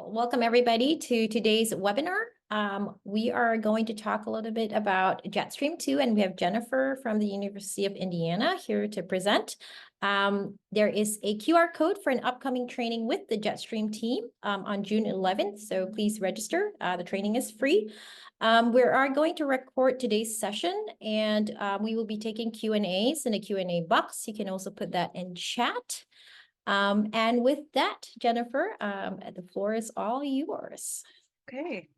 Welcome everybody to today's webinar. We are going to talk a little bit about Jetstream 2, and we have Jennifer from the University of Indiana here to present. There is a QR code for an upcoming training with the Jetstream team on June 11th, so please register. The training is free. We are going to record today's session, and we will be taking Q&As in a Q&A box. You can also put that in chat. And with that, Jennifer, the floor is all yours. Okay.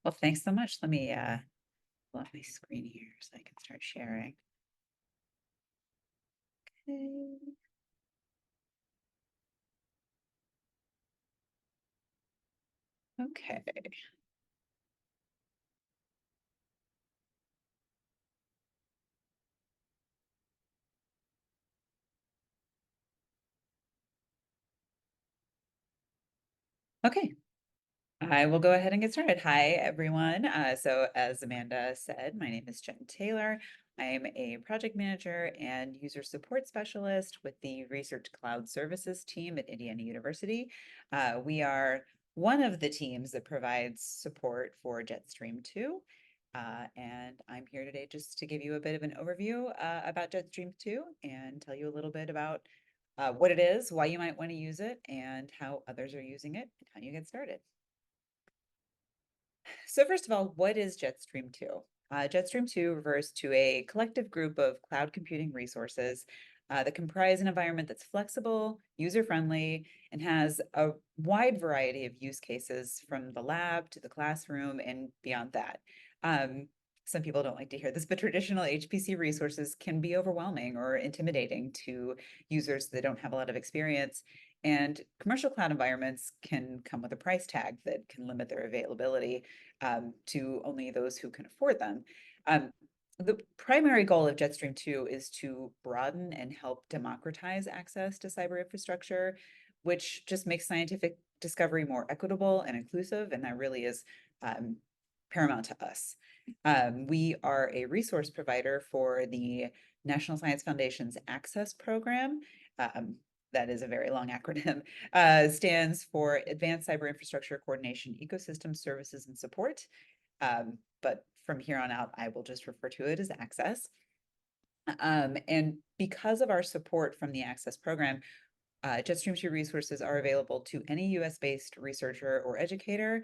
Well, thanks so much. Let me pull up my screen here so I can start sharing. Okay. Okay. Okay. I will go ahead and get started. Hi, everyone. So as Amanda said, my name is Jen Taylor. I'm a project manager and user support specialist with the Research Cloud Services team at Indiana University. We are one of the teams that provides support for Jetstream 2. And I'm here today just to give you a bit of an overview about Jetstream 2 and tell you a little bit about what it is, why you might want to use it, and how others are using it, and how you get started. So first of all, what is Jetstream 2? Jetstream 2 refers to a collective group of cloud computing resources that comprise an environment that's flexible, user-friendly, and has a wide variety of use cases from the lab to the classroom and beyond that. Some people don't like to hear this, but traditional HPC resources can be overwhelming or intimidating to users that don't have a lot of experience. And commercial cloud environments can come with a price tag that can limit their availability to only those who can afford them. The primary goal of Jetstream 2 is to broaden and help democratize access to cyber infrastructure, which just makes scientific discovery more equitable and inclusive, and that really is paramount to us. We are a resource provider for the National Science Foundation's Access Program. That is a very long acronym, stands for Advanced Cyber Infrastructure Coordination Ecosystem Services and Support. But from here on out, I will just refer to it as Access. And because of our support from the Access program, Jetstream 2 resources are available to any US-based researcher or educator,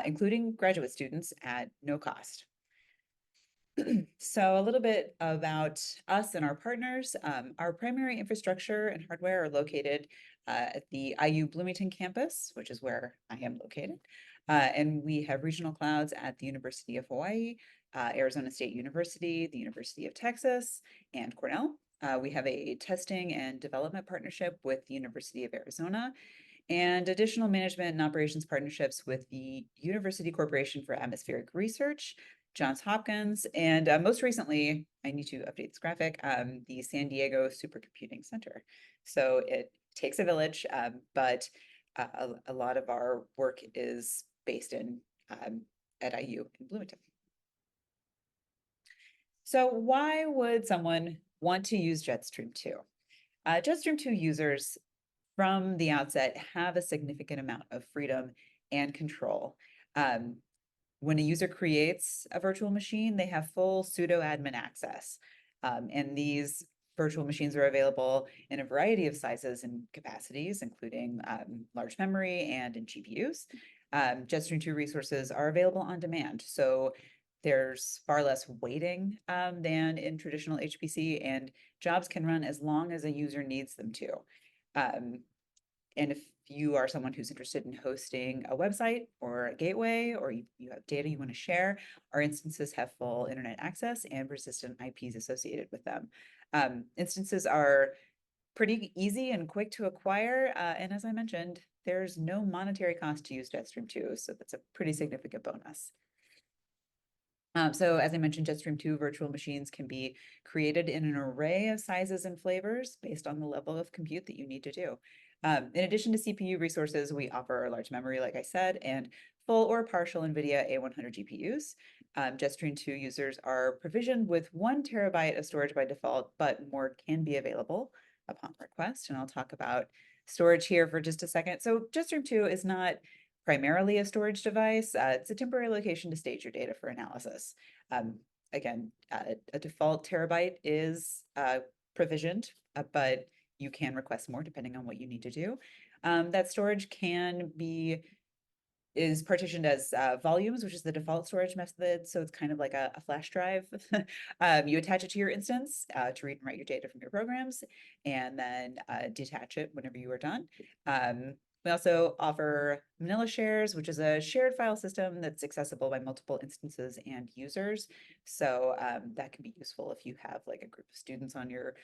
including graduate students at no cost. So a little bit about us and our partners. Our primary infrastructure and hardware are located at the IU Bloomington campus, which is where I am located. And we have regional clouds at the University of Hawaii, Arizona State University, the University of Texas, and Cornell. We have a testing and development partnership with the University of Arizona, and additional management and operations partnerships with the University Corporation for Atmospheric Research, Johns Hopkins, and most recently, I need to update this graphic, the San Diego Supercomputing Center. So it takes a village, but a lot of our work is based in at IU in Bloomington. So why would someone want to use Jetstream 2? Jetstream 2 users from the outset have a significant amount of freedom and control. When a user creates a virtual machine, they have full sudo admin access. And these virtual machines are available in a variety of sizes and capacities, including large memory and in GPUs. Jetstream 2 resources are available on demand. So there's far less waiting than in traditional HPC, and jobs can run as long as a user needs them to. And if you are someone who's interested in hosting a website or a gateway, or you have data you want to share, our instances have full internet access and persistent IPs associated with them. Instances are pretty easy and quick to acquire. And as I mentioned, there's no monetary cost to use Jetstream 2, so that's a pretty significant bonus. So as I mentioned, Jetstream 2 virtual machines can be created in an array of sizes and flavors based on the level of compute that you need to do. In addition to CPU resources, we offer large memory, like I said, and full or partial NVIDIA A100 GPUs. Jetstream 2 users are provisioned with 1 terabyte of storage by default, but more can be available upon request. And I'll talk about storage here for just a second. So Jetstream 2 is not primarily a storage device. It's a temporary location to stage your data for analysis. Again, a default terabyte is provisioned, but you can request more depending on what you need to do. That storage is partitioned as volumes, which is the default storage method. So it's kind of like a flash drive. You attach it to your instance to read and write your data from your programs, and then detach it whenever you are done. We also offer Manila Shares, which is a shared file system that's accessible by multiple instances and users. So that can be useful if you have like a group of students on your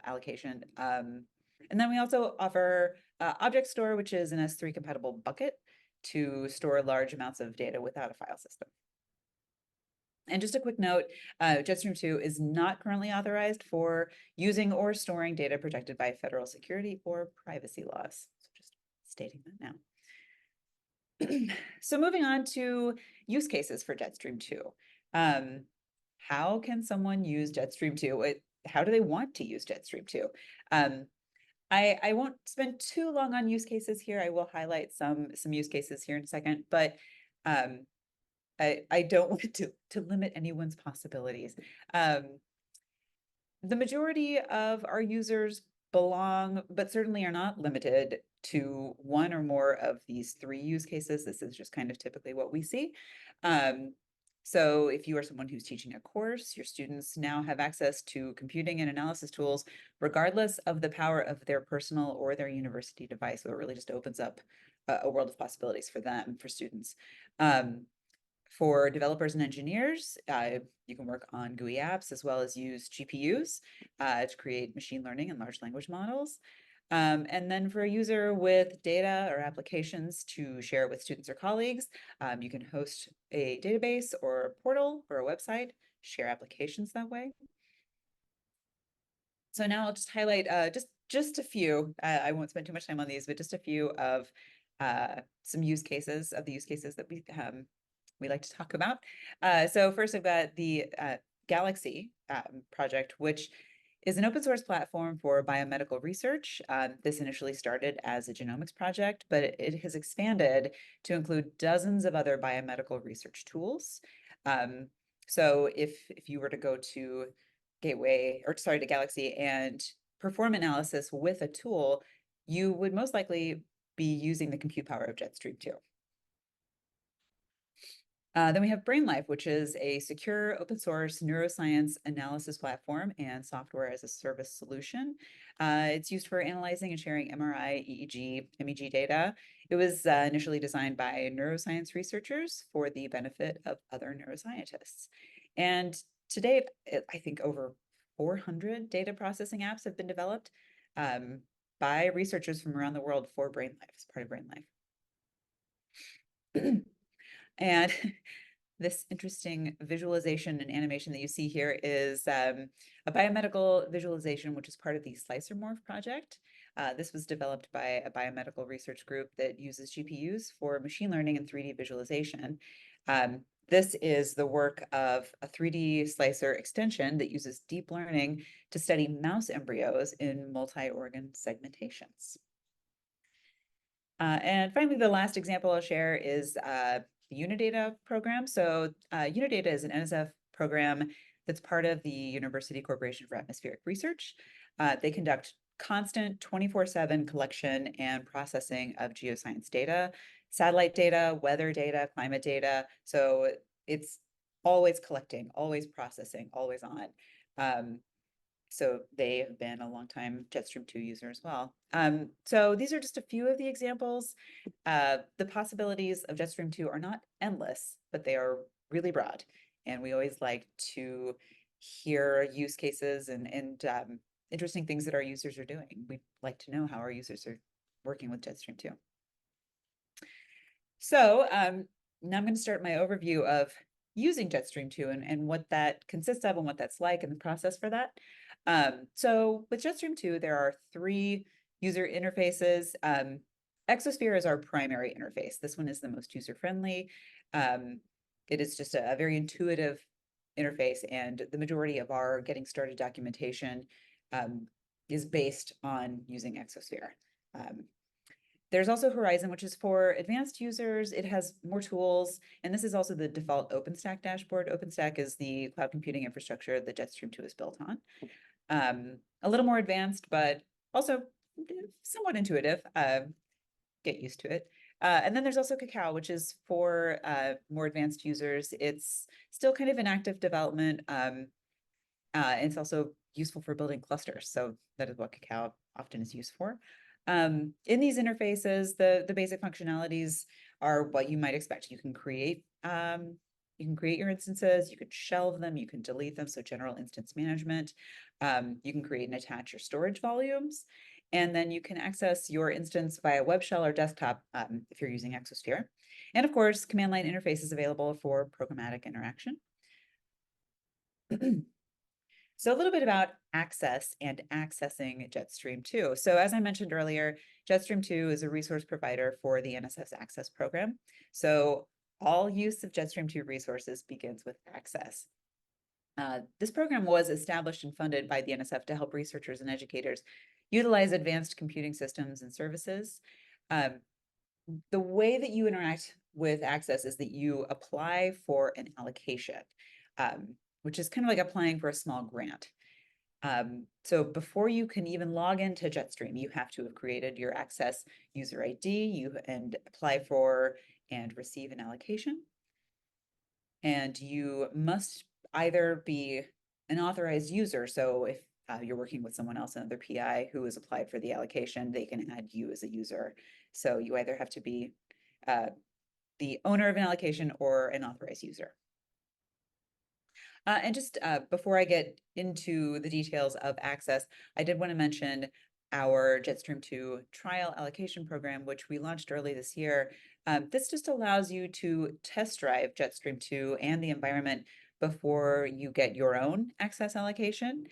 allocation. And then we also offer Object Store, which is an S3 compatible bucket to store large amounts of data without a file system. And just a quick note, Jetstream 2 is not currently authorized for using or storing data protected by federal security or privacy laws. So just stating that now. So moving on to use cases for Jetstream 2. How can someone use Jetstream 2? How do they want to use Jetstream 2? I won't spend too long on use cases here. I will highlight some use cases here in a second, but I don't want to limit anyone's possibilities. The majority of our users belong, but certainly are not limited to one or more of these 3 use cases. This is just kind of typically what we see. So if you are someone who's teaching a course, your students now have access to computing and analysis tools, regardless of the power of their personal or their university device. So it really just opens up a world of possibilities for them, for students. For developers and engineers, you can work on GUI apps as well as use GPUs to create machine learning and large language models. And then for a user with data or applications to share with students or colleagues, you can host a database or a portal or a website, share applications that way. So now I'll just highlight just a few. I won't spend too much time on these, but just a few of some use cases that we like to talk about. So first I've got the Galaxy project, which is an open source platform for biomedical research. This initially started as a genomics project, but it has expanded to include dozens of other biomedical research tools. So if you were to go to Galaxy and perform analysis with a tool, you would most likely be using the compute power of Jetstream 2. Then we have BrainLife, which is a secure open source neuroscience analysis platform and software as a service solution. It's used for analyzing and sharing MRI, EEG, MEG data. It was initially designed by neuroscience researchers for the benefit of other neuroscientists. And to date, I think over 400 data processing apps have been developed by researchers from around the world for BrainLife, as part of BrainLife. And this interesting visualization and animation that you see here is a biomedical visualization, which is part of the SlicerMorph project. This was developed by a biomedical research group that uses GPUs for machine learning and 3D visualization. This is the work of a 3D slicer extension that uses deep learning to study mouse embryos in multi-organ segmentations. And finally, the last example I'll share is the Unidata program. So Unidata is an NSF program that's part of the University Corporation for Atmospheric Research. They conduct constant 24/7 collection and processing of geoscience data, satellite data, weather data, climate data. So it's always collecting, always processing, always on. So they have been a longtime Jetstream 2 user as well. So these are just a few of the examples. The possibilities of Jetstream 2 are not endless, but they are really broad. And we always like to hear use cases and interesting things that our users are doing. We'd like to know how our users are working with Jetstream 2. So now I'm going to start my overview of using Jetstream 2 and what that consists of and what that's like and the process for that. So with Jetstream 2, there are 3 user interfaces. Exosphere is our primary interface. This one is the most user-friendly. It is just a very intuitive interface, and the majority of our getting started documentation is based on using Exosphere. There's also Horizon, which is for advanced users. It has more tools, and this is also the default OpenStack dashboard. OpenStack is the cloud computing infrastructure that Jetstream 2 is built on. A little more advanced, but also somewhat intuitive. Get used to it. And then there's also Cacao, which is for more advanced users. It's still kind of in active development. And it's also useful for building clusters. So that is what Cacao often is used for. In these interfaces, the basic functionalities are what you might expect. You can create your instances, you could shelve them, you can delete them. So general instance management. You can create and attach your storage volumes. And then you can access your instance via web shell or desktop if you're using Exosphere. And of course, command line interface is available for programmatic interaction. So a little bit about access and accessing Jetstream 2. So as I mentioned earlier, Jetstream 2 is a resource provider for the NSF's Access program. So all use of Jetstream 2 resources begins with access. This program was established and funded by the NSF to help researchers and educators utilize advanced computing systems and services. The way that you interact with Access is that you apply for an allocation, which is kind of like applying for a small grant. So before you can even log into Jetstream, you have to have created your Access user ID, and apply for and receive an allocation. And you must either be an authorized user. So if you're working with someone else, another PI who has applied for the allocation, they can add you as a user. So you either have to be the owner of an allocation or an authorized user. And just before I get into the details of Access, I did want to mention our Jetstream 2 trial allocation program, which we launched early this year. This just allows you to test drive Jetstream 2 and the environment before you get your own Access allocation.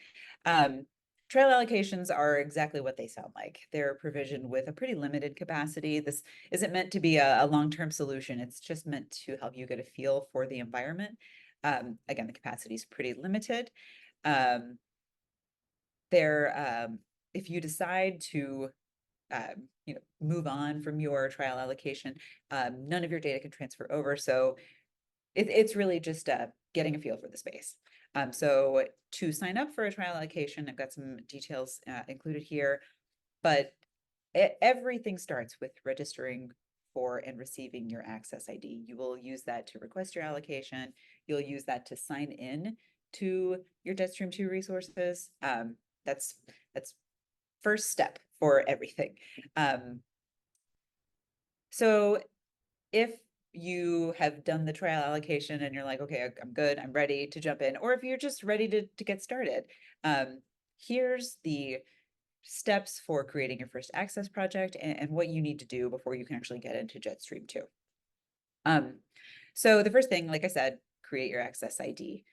Trial allocations are exactly what they sound like. They're provisioned with a pretty limited capacity. This isn't meant to be a long-term solution. It's just meant to help you get a feel for the environment. Again, the capacity is pretty limited. If you decide to move on from your trial allocation, none of your data can transfer over. So it's really just getting a feel for the space. So to sign up for a trial allocation, I've got some details included here, but everything starts with registering for and receiving your Access ID. You will use that to request your allocation. You'll use that to sign in to your Jetstream 2 resources. That's first step for everything. So if you have done the trial allocation and you're like, okay, I'm good, I'm ready to jump in, or if you're just ready to get started, here's the steps for creating your first Access project and what you need to do before you can actually get into Jetstream 2. So the first thing, like I said, create your Access ID.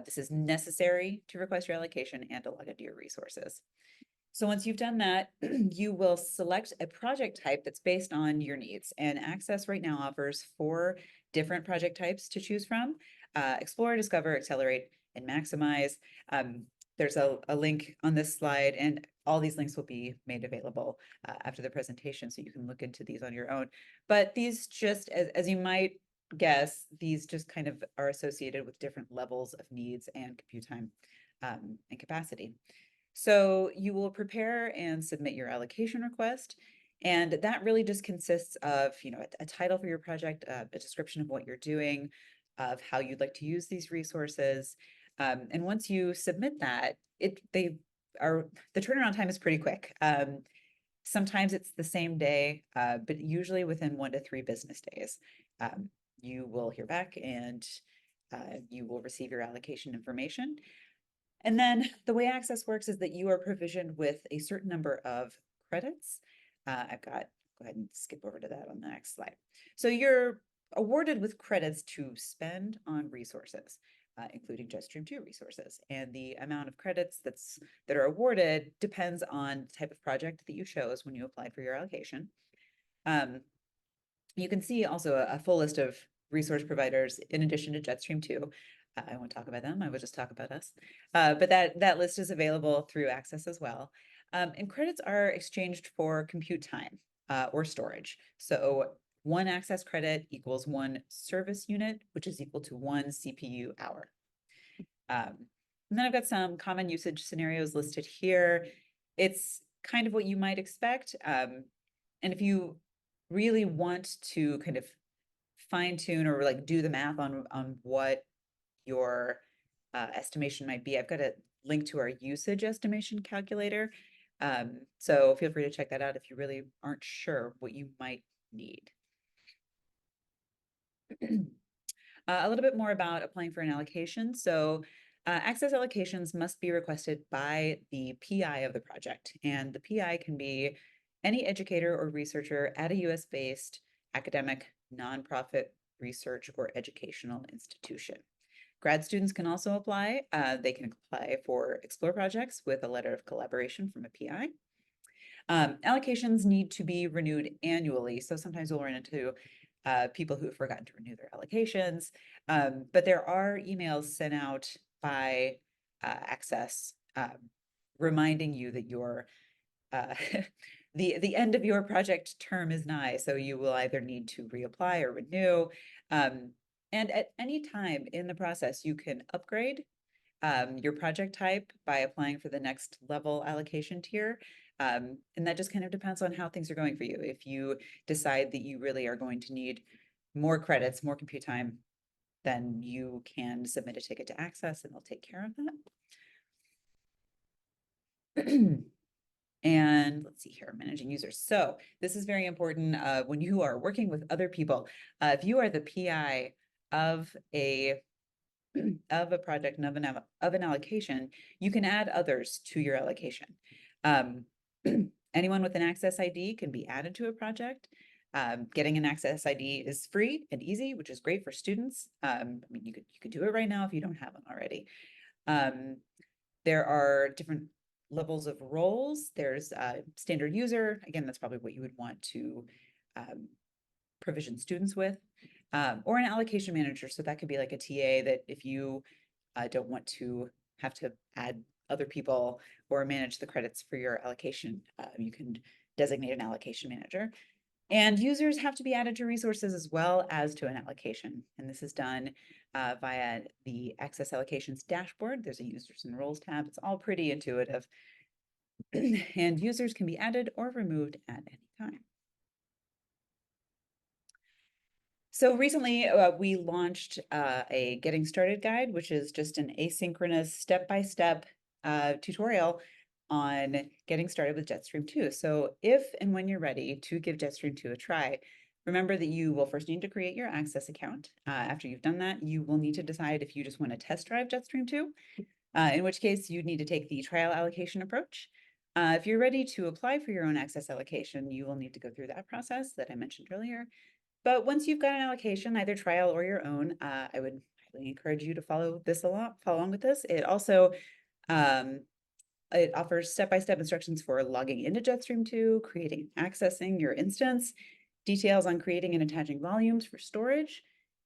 This is necessary to request your allocation and to log into your resources. So once you've done that, you will select a project type that's based on your needs. And Access right now offers 4 different project types to choose from: Explore, Discover, Accelerate, and Maximize. There's a link on this slide, and all these links will be made available after the presentation, so you can look into these on your own. But these just, as you might guess, these just kind of are associated with different levels of needs and compute time and capacity. So you will prepare and submit your allocation request. And that really just consists of, a title for your project, a description of what you're doing, of how you'd like to use these resources. And once you submit that, the turnaround time is pretty quick. Sometimes it's the same day, but usually within 1 to 3 business days, you will hear back and you will receive your allocation information. And then the way Access works is that you are provisioned with a certain number of credits. Go ahead and skip over to that on the next slide. So you're awarded with credits to spend on resources, including Jetstream 2 resources. And the amount of credits that are awarded depends on the type of project that you chose when you applied for your allocation. You can see also a full list of resource providers in addition to Jetstream 2. I won't talk about them, I will just talk about us. But that list is available through Access as well. And credits are exchanged for compute time. or storage. So one access credit equals one service unit, which is equal to one CPU hour. And then I've got some common usage scenarios listed here. It's kind of what you might expect. And if you really want to kind of fine tune or like do the math on what your estimation might be, I've got a link to our usage estimation calculator. So feel free to check that out if you really aren't sure what you might need. A little bit more about applying for an allocation. So access allocations must be requested by the PI of the project, and the PI can be any educator or researcher at a US-based academic, nonprofit, research, or educational institution. Grad students can also apply. They can apply for Explore projects with a letter of collaboration from a PI. Allocations need to be renewed annually, so sometimes we'll run into people who have forgotten to renew their allocations, but there are emails sent out by Access reminding you that your the end of your project term is nigh, so you will either need to reapply or renew. And at any time in the process, you can upgrade your project type by applying for the next level allocation tier. And that just kind of depends on how things are going for you. If you decide that you really are going to need more credits, more compute time, then you can submit a ticket to Access and they'll take care of that. And let's see here, managing users. So this is very important when you are working with other people. If you are the PI of a project and of an allocation, you can add others to your allocation. Anyone with an access ID can be added to a project. Getting an access ID is free and easy, which is great for students. I mean, you could do it right now if you don't have one already. There are different levels of roles. There's standard user. Again, that's probably what you would want to provision students with, or an allocation manager. So that could be like a TA that if you don't want to have to add other people or manage the credits for your allocation, you can designate an allocation manager. And users have to be added to resources as well as to an allocation. And this is done via the Access Allocations dashboard. There's a users and roles tab. It's all pretty intuitive. And users can be added or removed at any time. So recently we launched a getting started guide, which is just an asynchronous step-by-step tutorial on getting started with Jetstream 2. So if and when you're ready to give Jetstream 2 a try, remember that you will first need to create your Access account. After you've done that, you will need to decide if you just want to test drive Jetstream 2, in which case you'd need to take the trial allocation approach. If you're ready to apply for your own Access allocation, you will need to go through that process that I mentioned earlier. But once you've got an allocation, either trial or your own, I would highly encourage you to follow along with this. It also it offers step-by-step instructions for logging into Jetstream 2, creating and accessing your instance, details on creating and attaching volumes for storage,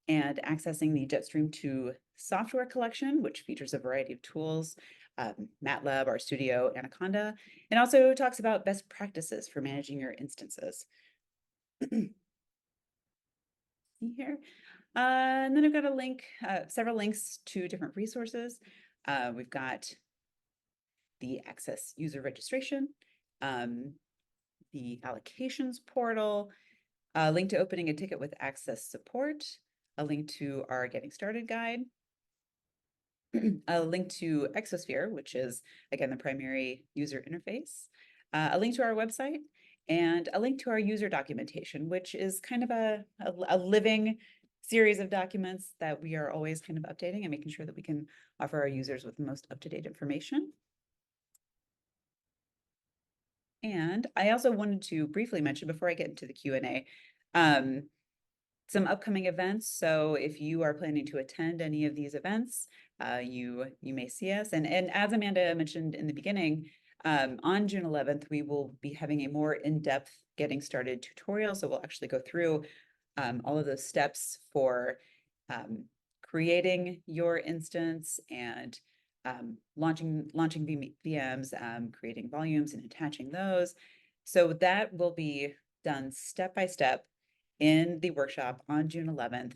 and accessing the Jetstream 2 software collection, which features a variety of tools, MATLAB, RStudio, Anaconda, and also talks about best practices for managing your instances. Here. And then I've got a link, several links to different resources. We've got the Access user registration, the allocations portal, a link to opening a ticket with Access support, a link to our getting started guide, a link to Exosphere, which is again the primary user interface, a link to our website, and a link to our user documentation, which is kind of a living series of documents that we are always kind of updating and making sure that we can offer our users with the most up-to-date information. And I also wanted to briefly mention before I get into the Q&A, some upcoming events. So if you are planning to attend any of these events, you may see us. And as Amanda mentioned in the beginning, on June 11th, we will be having a more in-depth getting started tutorial. So we'll actually go through all of those steps for creating your instance and launching VMs, creating volumes and attaching those. So that will be done step by step in the workshop on June 11th.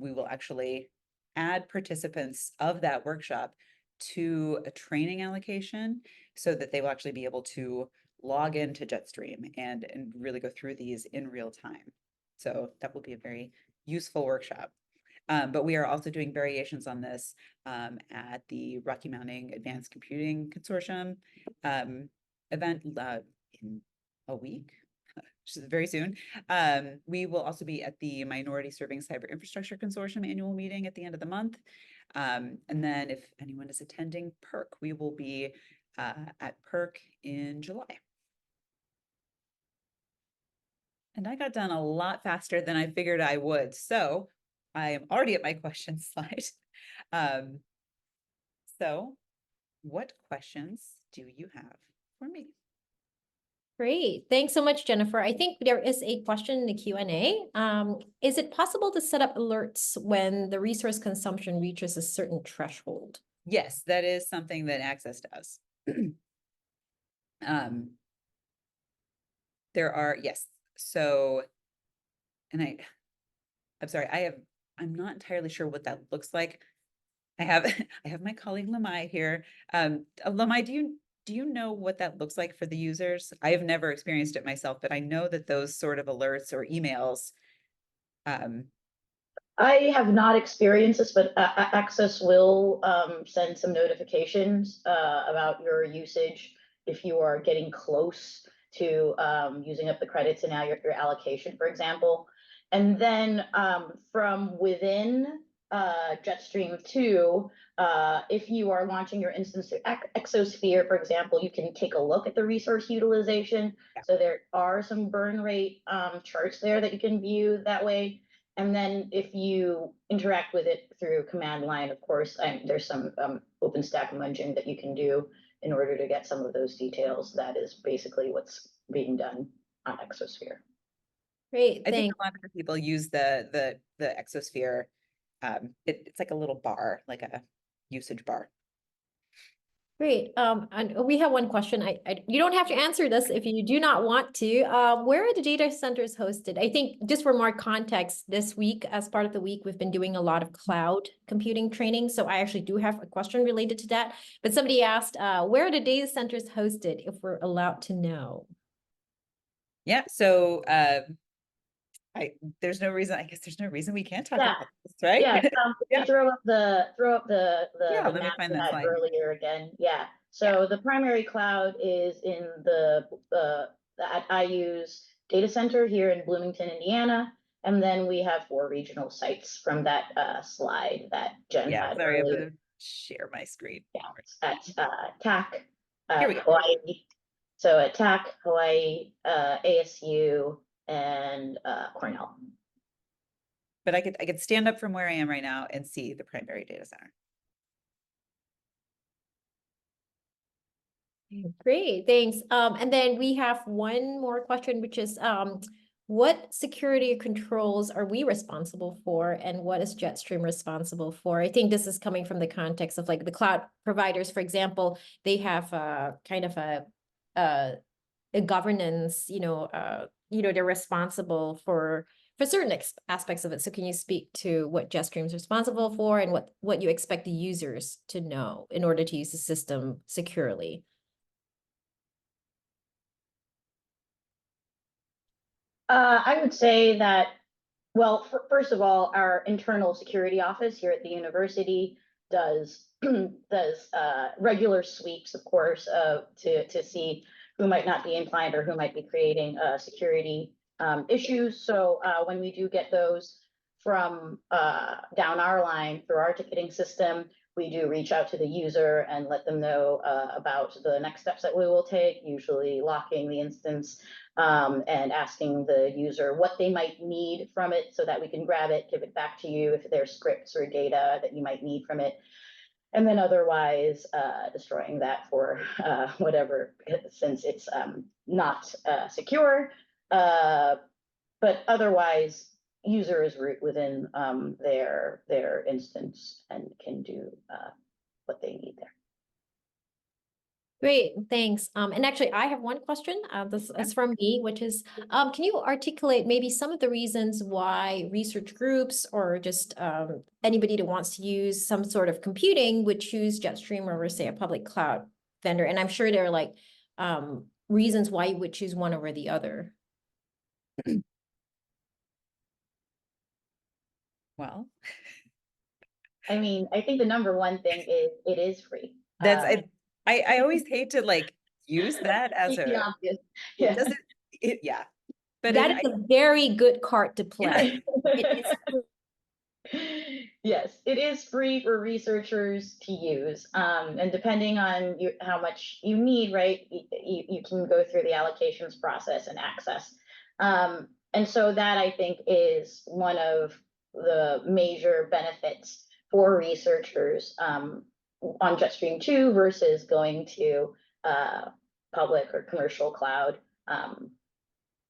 We will actually add participants of that workshop to a training allocation so that they will actually be able to log into Jetstream and really go through these in real time. So that will be a very useful workshop. But we are also doing variations on this at the Rocky Mountain Advanced Computing Consortium event in a week, which is very soon. We will also be at the Minority Serving Cyber Infrastructure Consortium annual meeting at the end of the month. And then if anyone is attending PERC, we will be at PERC in July. And I got done a lot faster than I figured I would. So I am already at my question slide. So what questions do you have for me? Great. Thanks so much, Jennifer. I think there is a question in the Q&A. Is it possible to set up alerts when the resource consumption reaches a certain threshold? Yes, that is something that Access does. There are, yes. So, and I'm sorry, I'm not entirely sure what that looks like. I have my colleague Lamai here. Lamai, do you know what that looks like for the users? I have never experienced it myself, but I know that those sort of alerts or emails. I have not experienced this, but Access will send some notifications about your usage if you are getting close to using up the credits and now your allocation, for example. And then from within Jetstream 2, if you are launching your instance of Exosphere, for example, you can take a look at the resource utilization. Yeah. So there are some burn rate charts there that you can view that way. And then if you interact with it through command line, of course, there's some OpenStack munging that you can do in order to get some of those details. That is basically what's being done on Exosphere. Great, I think thanks. a lot of people use the Exosphere. It's like a little bar, like a usage bar. Great. And we have one question. You don't have to answer this if you do not want to. Where are the data centers hosted? I think just for more context, this week, as part of the week, we've been doing a lot of cloud computing training. So I actually do have a question related to that. But somebody asked, where are the data centers hosted, if we're allowed to know? Yeah. So there's no reason. I guess there's no reason we can't talk Yeah. about this, right? Yeah, Yeah. throw up the Yeah, let me map find we that had slide. earlier again. Yeah. So the primary cloud is in the I use data center here in Bloomington, Indiana, and then we have 4 regional sites from that slide that Jen Yeah, had sorry, I'm earlier. gonna share my screen. Yeah, at TAC, Here we go. Hawaii. So at TAC, Hawaii, ASU, and Cornell. But I could stand up from where I am right now and see the primary data center. Great, thanks. And then we have one more question, which is, what security controls are we responsible for, and what is Jetstream responsible for? I think this is coming from the context of like the cloud providers, for example, they have kind of a governance, they're responsible for certain aspects of it. So can you speak to what Jetstream is responsible for and what you expect the users to know in order to use the system securely? I would say that, well, first of all, our internal security office here at the university does regular sweeps, of course, to see who might not be inclined or who might be creating security issues. So when we do get those from down our line through our ticketing system, we do reach out to the user and let them know about the next steps that we will take, usually locking the instance and asking the user what they might need from it so that we can grab it, give it back to you if there's scripts or data that you might need from it. And then otherwise destroying that for whatever, since it's not secure. But otherwise, user is root within their instance and can do what they need there. Great, thanks. And actually, I have one question. This is from me, which is, can you articulate maybe some of the reasons why research groups or just anybody that wants to use some sort of computing would choose Jetstream over, say, a public cloud vendor? And I'm sure there are like reasons why you would choose one over the other. Well, I mean, I think the number one thing is it is free. that's I always hate to like use that as The a obvious. it Yeah. doesn't yeah. But That is a very good card to play. It is Yes, it is free for researchers to use. And depending on how much you need, right, you can go through the allocations process and access. And so that I think is one of the major benefits for researchers on Jetstream 2 versus going to public or commercial cloud.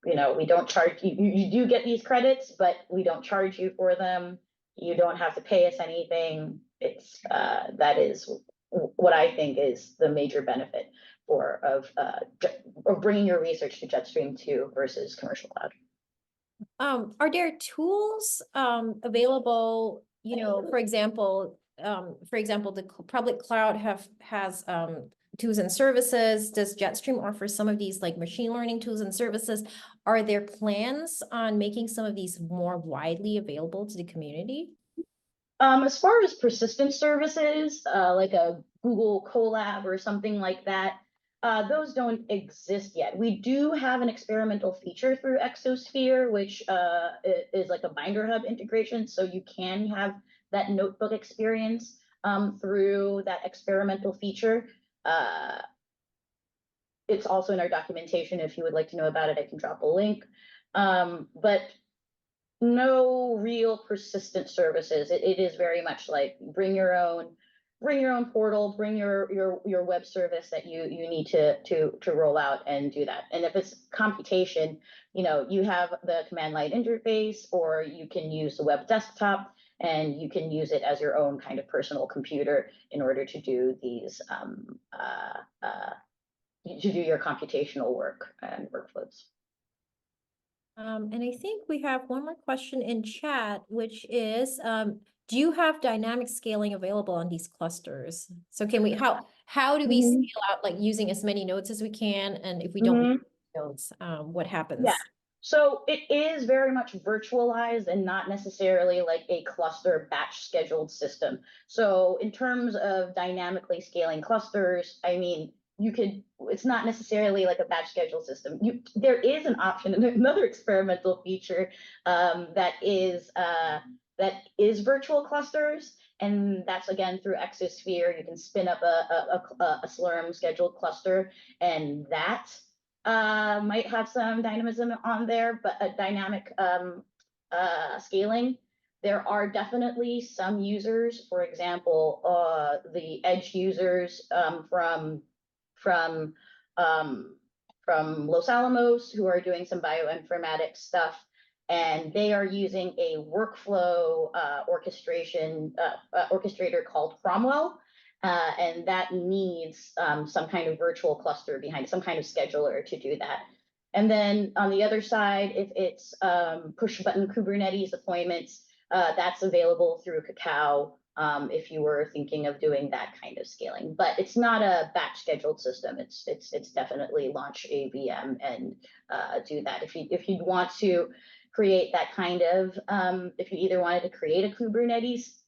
We don't charge you, you do get these credits, but we don't charge you for them. You don't have to pay us anything. It's that is what I think is the major benefit of bringing your research to Jetstream 2 versus commercial cloud. Are there tools available, for example, the public cloud has tools and services. Does Jetstream offer some of these like machine learning tools and services? Are there plans on making some of these more widely available to the community? As far as persistent services, like a Google Colab or something like that, those don't exist yet. We do have an experimental feature through Exosphere, which is like a Binder Hub integration. So you can have that notebook experience through that experimental feature. It's also in our documentation. If you would like to know about it, I can drop a link. But no real persistent services. It is very much like bring your own portal, bring your web service that you need to roll out and do that. And if it's computation, you have the command line interface, or you can use the web desktop, and you can use it as your own kind of personal computer in order to do these to do your computational work and workflows. And I think we have one more question in chat, which is, do you have dynamic scaling available on these clusters? So can we, how do we scale out like using as many nodes as we can? And if we don't need nodes, what happens? Yeah. So it is very much virtualized and not necessarily like a cluster batch scheduled system. So in terms of dynamically scaling clusters, I mean, it's not necessarily like a batch schedule system. There is an option, and another experimental feature that is virtual clusters. And that's again through Exosphere. You can spin up a Slurm scheduled cluster, and that might have some dynamism on there, but a dynamic scaling. There are definitely some users, for example, the edge users from Los Alamos, who are doing some bioinformatics stuff, and they are using a workflow orchestrator called Cromwell. And that needs some kind of virtual cluster behind it, some kind of scheduler to do that. And then on the other side, if it's push button Kubernetes deployments, that's available through Cacao if you were thinking of doing that kind of scaling. But it's not a batch scheduled system. It's definitely launch a VM and do that. If you'd want to create that kind of, if you either wanted to create a Kubernetes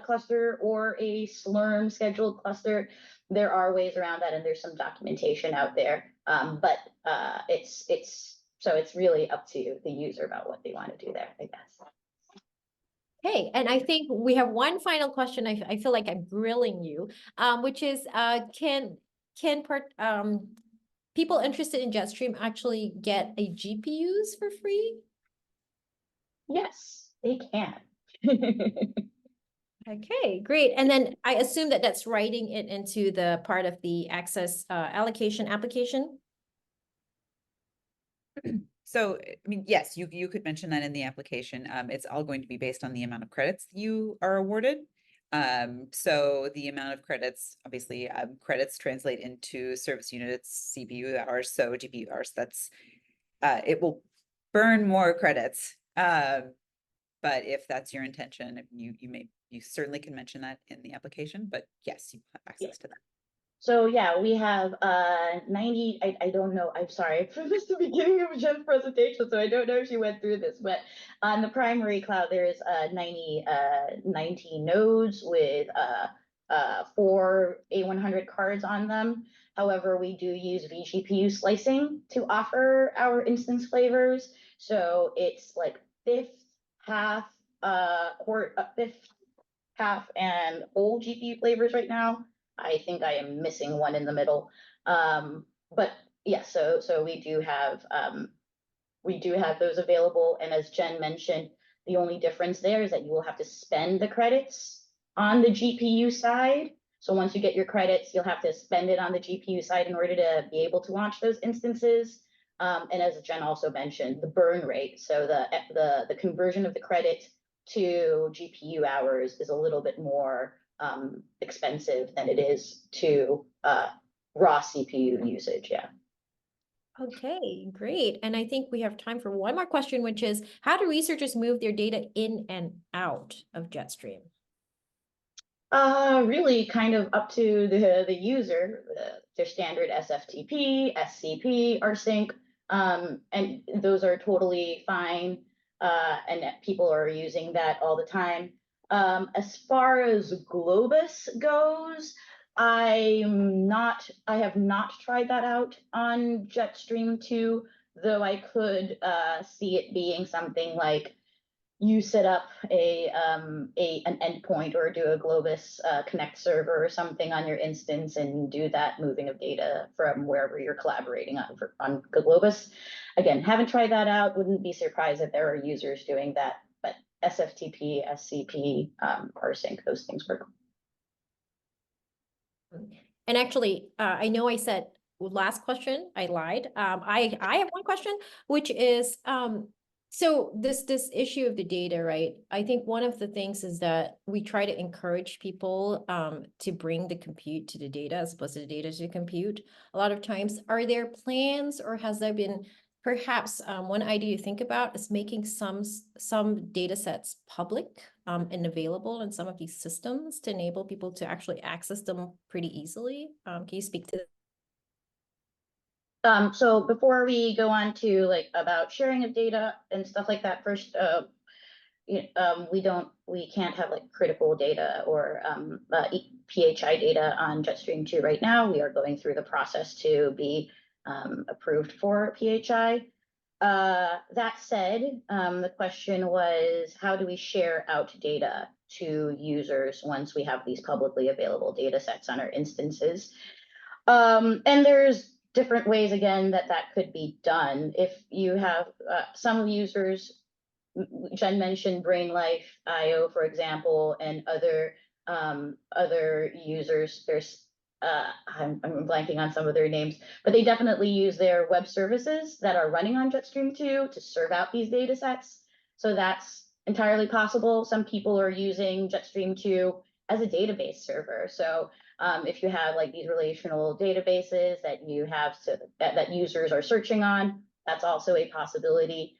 cluster or a Slurm scheduled cluster, there are ways around that, and there's some documentation out there. But it's really up to the user about what they want to do there, I guess. Okay, and I think we have one final question. I feel like I'm grilling you, which is, can people interested in Jetstream actually get a GPUs for free? Yes, they can. Okay, great. And then I assume that that's writing it into the part of the access allocation application. So, I mean, yes, you could mention that in the application. It's all going to be based on the amount of credits you are awarded. So the amount of credits, obviously, credits translate into service units, CPU hours, so GPU hours. That's it will burn more credits. But if that's your intention, you certainly can mention that in the application. But yes, you have access to that. So yeah, we have 90, I don't know, I'm sorry, I missed the beginning of Jen's presentation, so I don't know if she went through this, but on the primary cloud, there's 90 nodes with 4 A100 cards on them. However, we do use vGPU slicing to offer our instance flavors. So it's like fifth, half, fifth, half, and whole GPU flavors right now. I think I am missing one in the middle. But yeah, so we do have those available. And as Jen mentioned, the only difference there is that you will have to spend the credits on the GPU side. So once you get your credits, you'll have to spend it on the GPU side in order to be able to launch those instances. And as Jen also mentioned, the burn rate. So the conversion of the credit to GPU hours is a little bit more expensive than it is to raw CPU usage. Yeah. Okay, great. And I think we have time for one more question, which is how do researchers move their data in and out of Jetstream? Really kind of up to the user, their standard SFTP, SCP, rsync, and those are totally fine, and that people are using that all the time. As far as Globus goes, I have not tried that out on Jetstream 2, though I could see it being something like you set up an endpoint or do a Globus Connect server or something on your instance and do that moving of data from wherever you're collaborating on Globus. Again, haven't tried that out. Wouldn't be surprised if there are users doing that. But SFTP, SCP, rsync, those things work. And actually, I know I said last question, I lied. I have one question, which is so this issue of the data, right? I think one of the things is that we try to encourage people to bring the compute to the data as opposed to the data to compute. A lot of times, are there plans or has there been perhaps one idea you think about is making some data sets public and available in some of these systems to enable people to actually access them pretty easily. Can you speak to that? So before we go on to like about sharing of data and stuff like that, first, we can't have like critical data or PHI data on Jetstream 2 right now. We are going through the process to be approved for PHI. That said, the question was, how do we share out data to users once we have these publicly available data sets on our instances? And there's different ways, again, that could be done. If you have some users, Jen mentioned Brain Life IO, for example, and other users. There's I'm blanking on some of their names, but they definitely use their web services that are running on Jetstream 2 to serve out these data sets. So that's entirely possible. Some people are using Jetstream 2 as a database server. So if you have like these relational databases that you have that users are searching on, that's also a possibility.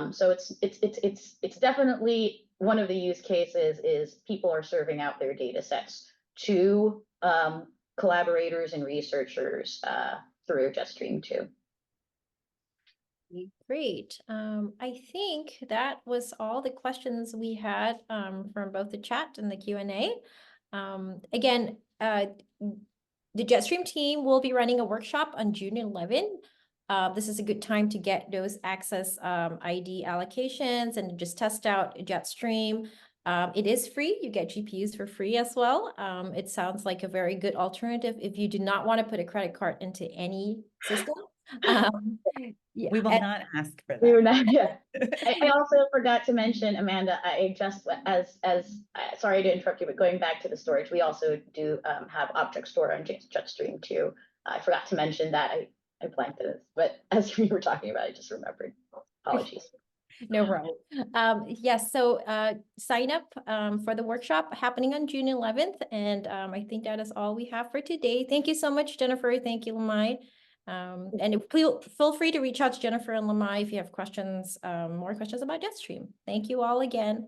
So it's definitely one of the use cases is people are serving out their data sets to collaborators and researchers through Jetstream 2. Great. I think that was all the questions we had from both the chat and the Q&A. Again, the Jetstream team will be running a workshop on June 11. This is a good time to get those access ID allocations and just test out Jetstream. It is free. You get GPUs for free as well. It sounds like a very good alternative if you do not want to put a credit card into any system. Yeah, we will not ask for that. We were not, yeah. I also forgot to mention, Amanda, I just, sorry to interrupt you, but going back to the storage, we also do have object store on Jetstream too. I forgot to mention that. I blanked it, but as we were talking about, I just remembered. Apologies. No problem. Yes, so sign up for the workshop happening on June 11th. And I think that is all we have for today. Thank you so much, Jennifer. Thank you, Lamai. And feel free to reach out to Jennifer and Lamai if you have questions, more questions about Jetstream. Thank you all again.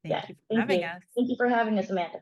Thank you for Thank having you. us. Thank you for having us, Amanda.